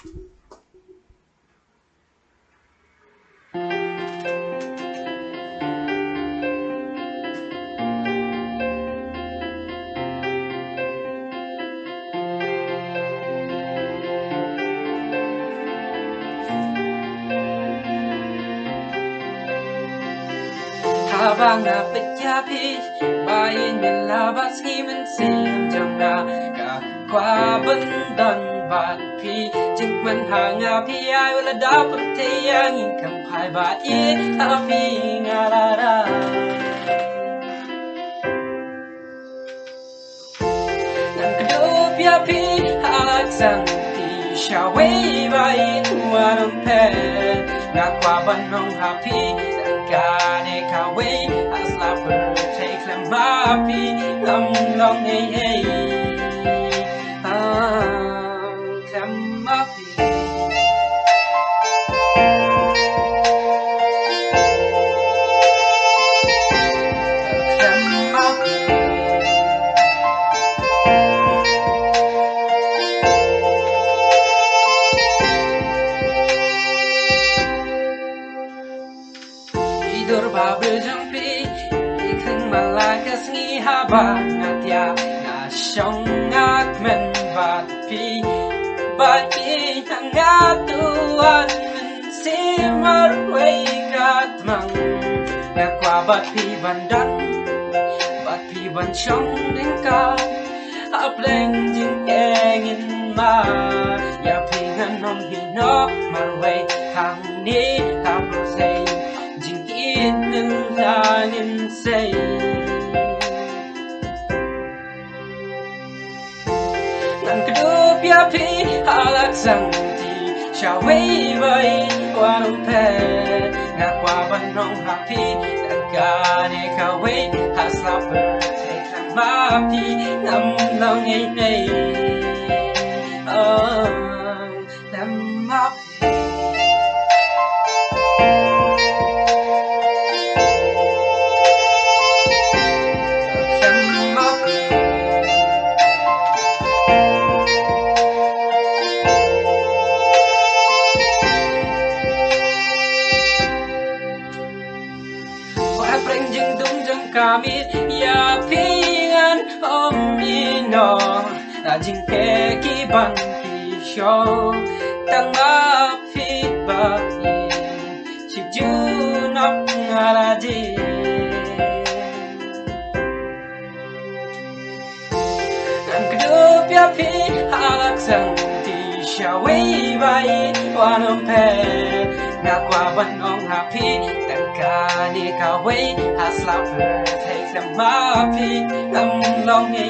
Habang napayapi bayin nilabas ngiman siyang jangna Kakwa bandan bat pi Jing man hanga pi ay wala dapat tiyang ingkang pai bat ye Tapi ngarara Nang kedup yapi halak sang ti Syaway bayin wanang pen Ngakwa banong hapi Gane kaway as la take them happy long hey them happy Tidur babel jampi Ikan malakas ngi haba Natya na siyang ngakmen Batpi Batpi hangatuan Simar way katmang Nakwa batpi bandan Batpi ban siyang dingka Apleng jing engin ma Yapingan nong hino Marway hang ni Kapusay Jingin langin say Nang kedup yapi halak sang ti Syaway bay wanong pe Ngakwa banong hapi Nagane kaway hasla take lang mapi Nam lang ay Nam mapi Preng jeng dung jeng kamit ya pingan om ino na jing ke ki ban ki show tang ma phi ba chi ju nap ngara ji kan kedup ya pi halak sang ti syawai bai wanam pe ngakwa banong happy Kani kaway hasla take them happy Nam long ngay